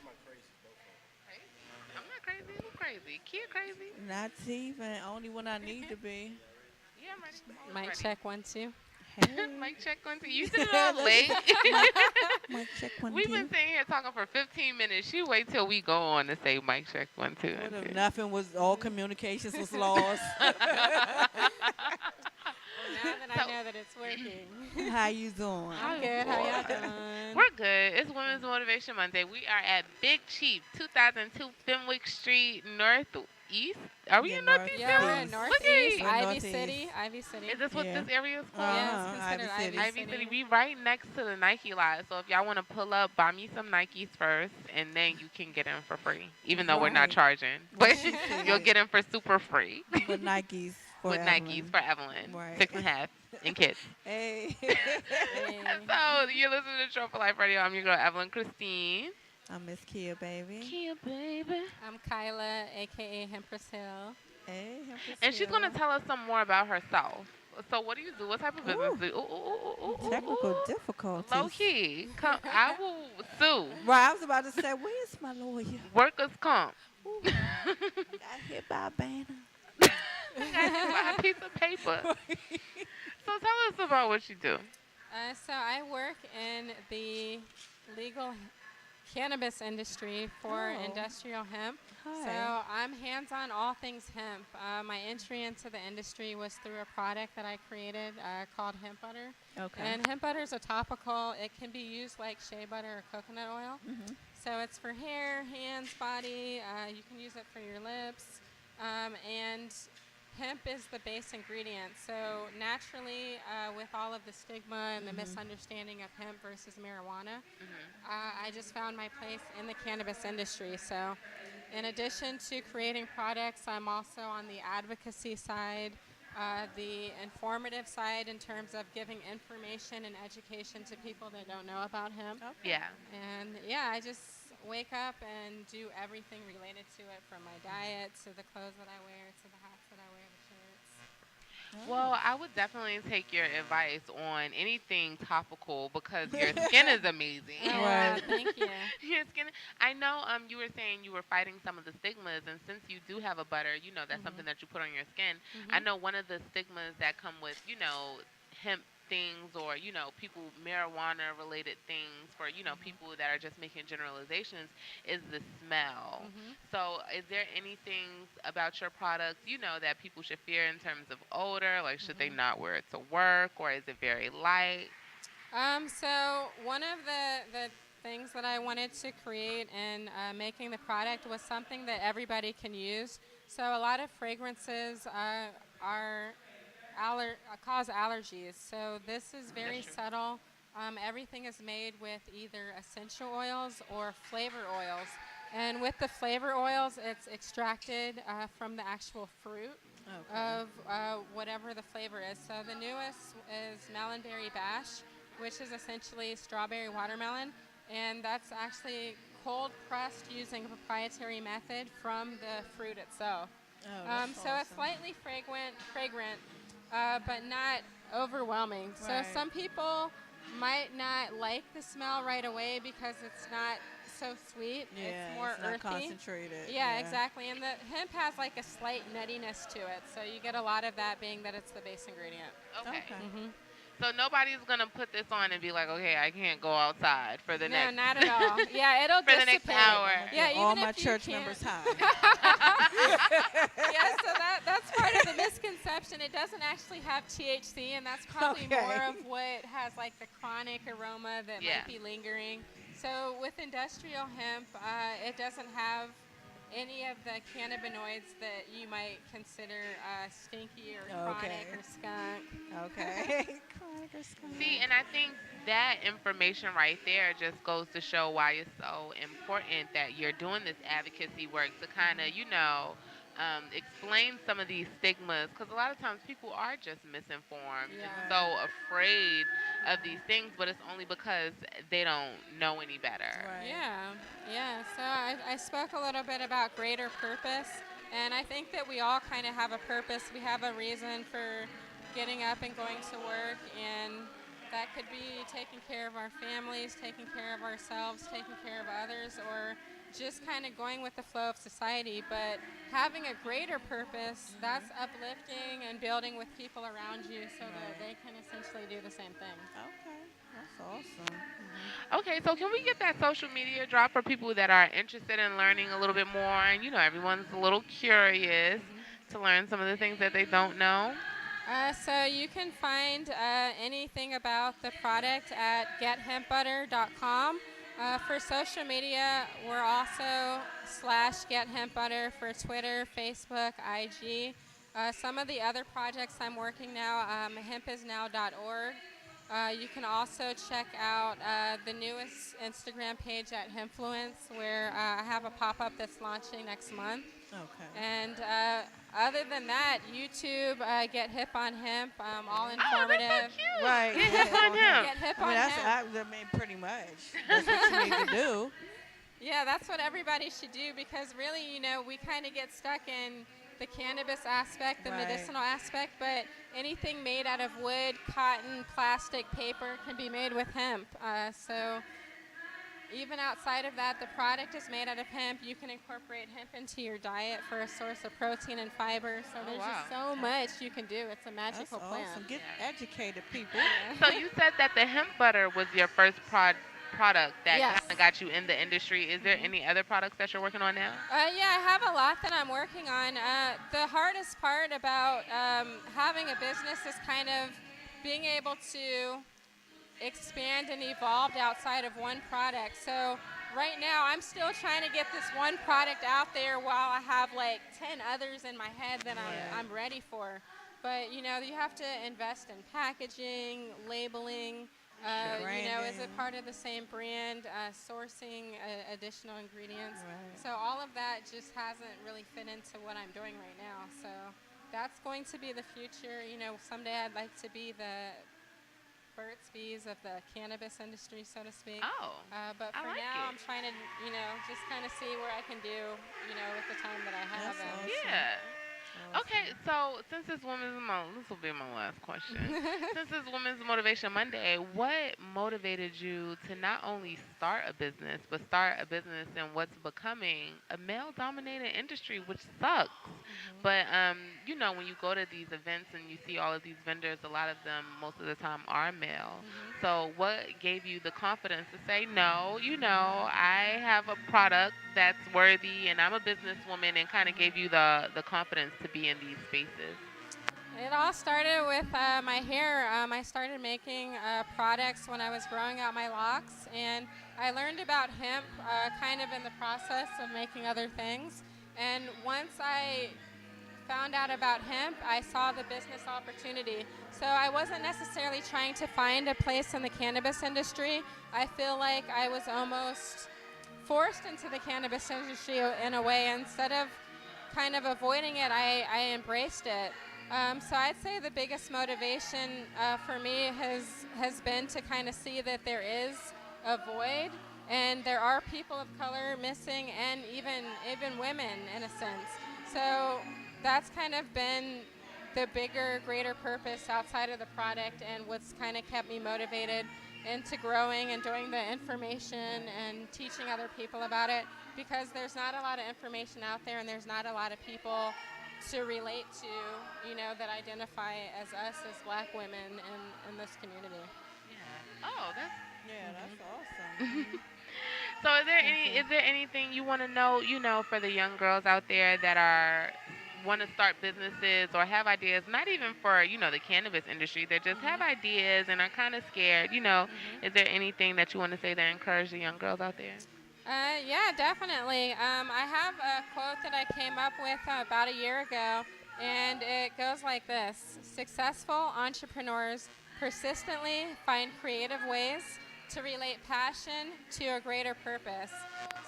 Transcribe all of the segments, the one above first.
Crazy? I'm not crazy. Who's crazy? Kid crazy? Not even. Only when I need to be. Yeah, I'm ready. I'm always Mic ready. check 1 2. Hey. Mic check one, two. You did it all late. mic, mic check one, We've been two. sitting here talking for 15 minutes. You wait till we go on to say mic check one, two, What and if two. nothing was, all communications was lost? Well, now that I So, know that it's working. How you doing? I'm oh good. How y'all boy. doing? We're good. It's Women's Motivation Monday. We are at Big Chief, 2002 Fenwick Street, Northeast. Are we Yeah, in Northeast Yeah, we're still? in northeast. Look at Northeast, you. We're Ivy northeast. City. Ivy City. Is this what Yeah. this area is called? Yeah, it's Ivy considered City. Ivy Ivy City. City. We right next to the Nike lot. So if y'all want to pull up, buy me some Nikes first, and then you can get in for free. Even though we're not Right. charging, What but she you'll said. get in for super free But Nikes for with Nikes Evelyn. for Evelyn, Right. 6.5, and kids. Hey. Hey. So you're listening to Trophy Life Radio. I'm your girl Evelyn Christine. I'm Miss Kia, baby. Kia, baby. I'm Kyla, aka Hempress Hill. Hey, Empress And she's gonna Hill. tell us some more about herself. So what do you do? What type of business Ooh, do you? Ooh, ooh, ooh, ooh, ooh, technical ooh. Low difficulties. key. Come, I will sue. Right, I was about to say, where's my lawyer? Workers comp. Ooh, I got hit by a banner. got you by a piece of paper. So tell us about what you do. So I work in the legal cannabis industry for Oh, industrial hemp. So hi. I'm hands-on all things hemp. My entry into the industry was through a product that I created called hemp butter. Okay. And hemp butter is a topical. It can be used like shea butter or coconut oil. Hmm. So it's for hair, hands, body. You can use it for your lips. And hemp is the base ingredient. So naturally, with all of the stigma and the misunderstanding of hemp versus marijuana, I just found my place in the cannabis industry. So in addition to creating products, I'm also on the advocacy side, the informative side in terms of giving information and education to people that don't know about hemp. Okay. Yeah. And yeah, I just wake up and do everything related to it, from my diet to the clothes that I wear to the hats that I wear, the shirts. Well, I would definitely take your advice on anything topical because your skin is amazing. Oh, wow, Right. thank you. Your skin. I know. You were saying you were fighting some of the stigmas, and since you do have a butter, that's something that you put on your skin. I know one of the stigmas that come with hemp things or people marijuana related things for people that are just making generalizations is the smell. So, is there anything about your products, that people should fear in terms of odor? Like, should they not wear it to work, or is it very light? So one of the things that I wanted to create in making the product was something that everybody can use. So a lot of fragrances are cause allergies. So this is very That's true. subtle. Everything is made with either essential oils or flavor oils. And with the flavor oils, it's extracted from the actual fruit Okay. of whatever the flavor is. So the newest is Melonberry Bash, which is essentially strawberry watermelon. And that's actually cold pressed using a proprietary method from the fruit itself. Oh, that's So it's awesome. slightly fragrant, but not overwhelming. So Right. some people might not like the smell right away because it's not so sweet. Yeah, It's more it's not earthy. concentrated. Yeah, exactly. And the hemp has like a slight nuttiness to it. So you get a lot of that being that it's the base ingredient. Okay. Okay. So nobody's gonna put this on and be like, okay, I can't go outside for the No, next not at all. Yeah, it'll for the next dissipate. hour. Yeah, Get all even my if you church can't- members high. Yeah, so that's part of the misconception. It doesn't actually have THC, and that's probably Okay. more of what has like the chronic aroma that Yeah. might be lingering. So with industrial hemp, it doesn't have any of the cannabinoids that you might consider stinky or chronic Okay. or skunk. Okay. Chronic or skunk. See, and I think that information right there just goes to show why it's so important that you're doing this advocacy work to kind of, explain some of these stigmas. Because a lot of times people are just misinformed and Yeah. so afraid of these things, but it's only because they don't know any better. Right. Yeah, yeah. So I spoke a little bit about greater purpose, and I think that we all kind of have a purpose. We have a reason for getting up and going to work, and That could be taking care of our families, taking care of ourselves, taking care of others, or just kind of going with the flow of society. But having a greater purpose, that's uplifting and building with people around you so that they can essentially do the same thing. Okay, that's awesome. Okay, so can we get that social media drop for people that are interested in learning a little bit more? And, everyone's a little curious to learn some of the things that they don't know. So you can find anything about the product at gethempbutter.com. For social media, we're also /gethempbutter for Twitter, Facebook, IG. Some of the other projects I'm working now, hempisnow.org. You can also check out the newest Instagram page at Hempfluence, where I have a pop-up that's launching next month. Okay. And other than that, YouTube, Get Hip on Hemp, all informative. Oh, that's so cute. Right. Get Hip on Hemp. Get Hip I mean, on Hemp. I mean, pretty much. That's what you need to do. Yeah, that's what everybody should do, because really, we kind of get stuck in the cannabis aspect, the medicinal aspect, but anything made out of wood, cotton, plastic, paper can be made with hemp. So even outside of that, the product is made out of hemp. You can incorporate hemp into your diet for a source of protein and fiber. So there's just so much you can do. It's a magical plant. Awesome. Get educated, people. So you said that the hemp butter was your first product that kind of got you in the industry. Is there any other products that you're working on now? Yeah, I have a lot that I'm working on. The hardest part about having a business is kind of being able to expand and evolve outside of one product. So right now I'm still trying to get this one product out there while I have like 10 others in my head that I'm ready for. But you have to invest in packaging, labeling, is it part of the same brand, sourcing additional ingredients. So all of that just hasn't really fit into what I'm doing right now. So that's going to be the future. Someday I'd like to be the Burt's Bees of the cannabis industry, so to speak. But for now, I'm trying to, just kind of see where I can do, with the time that I have. Awesome. Yeah. Okay, so since it's this will be my last question. Since it's Women's Motivation Monday, what motivated you to not only start a business, but start a business in what's becoming a male-dominated industry, which sucks. But, when you go to these events and you see all of these vendors, a lot of them, most of the time, are male. So what gave you the confidence to say, no, I have a product that's worthy and I'm a businesswoman, and kind of gave you the confidence to be in these spaces? It all started with my hair. I started making products when I was growing out my locks, and I learned about hemp kind of in the process of making other things. And once I found out about hemp, I saw the business opportunity. So I wasn't necessarily trying to find a place in the cannabis industry. I feel like I was almost forced into the cannabis industry in a way. Instead of kind of avoiding it, I embraced it. So I'd say the biggest motivation for me has been to kind of see that there is a void, and there are people of color missing, and even women in a sense. So that's kind of been the bigger, greater purpose outside of the product, and what's kind of kept me motivated into growing and doing the information and teaching other people about it, because there's not a lot of information out there, and there's not a lot of people to relate to, that identify as us as Black women in this community. Yeah. Oh, that's awesome. So is there anything you want to know, for the young girls out there that want to start businesses or have ideas, not even for, the cannabis industry, they just have ideas and are kind of scared, is there anything that you want to say that encourage the young girls out there? Yeah, definitely. I have a quote that I came up with about a year ago, and it goes like this: successful entrepreneurs persistently find creative ways to relate passion to a greater purpose.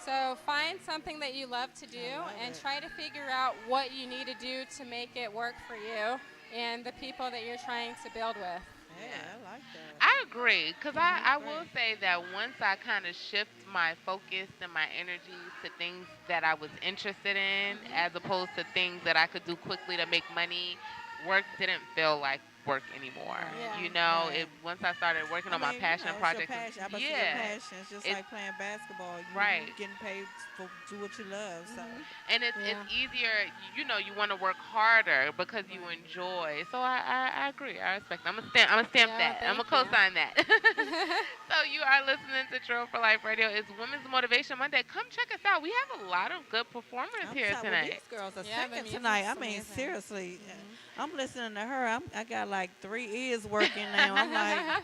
So find something that you love to do and try to figure out what you need to do to make it work for you and the people that you're trying to build with. Yeah, I like that. I agree, because I will say that once I kind of shift my focus and my energy to things that I was interested in, as opposed to things that I could do quickly to make money, work didn't feel like work anymore. Right. You know, Right. once I started working I on my mean, passion it's your projects, passion. I bet your yeah, passion. It's just it's like playing basketball. You right. getting paid for do what you love. So. And it's Yeah. easier, you know, you want to work harder because you Right. enjoy. So I agree. I respect. I'm gonna stamp Yeah, that. I'm thank gonna you. co-sign that. So you are listening to True for Life Radio. It's Women's Motivation Monday. Come check us out. We have a lot of good performers I'm here sorry. Well, tonight. these girls are Yeah, the singing music's tonight. I mean, amazing. seriously, I'm listening to her. I got like 3 ears working now. I'm like,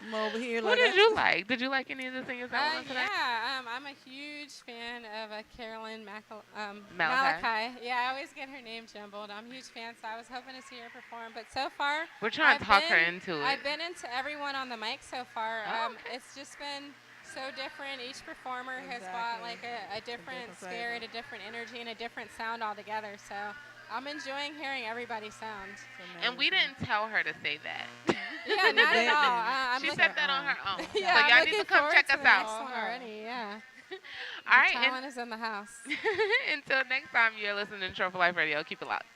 I'm over here Who like did you like? Did you like any of the singers that were on tonight? Yeah, I'm a huge fan of Malachi. Malachi. Yeah, I always get her name jumbled. I'm a huge fan, so I was hoping to see her perform. But so far, We're trying to talk her into it. I've been into everyone on the mic so far. Oh, okay. It's just been so different. Each performer has brought like a different spirit, a different energy, and a different sound altogether. So I'm enjoying hearing everybody's sound. And we didn't tell her to say that. Yeah, not at all. She said that on her own. Yeah, so I'm y'all need looking to come forward check to us the next out. one already. Yeah. All right. Talent is in the house. Until next time, you're listening to True for Life Radio. Keep it locked.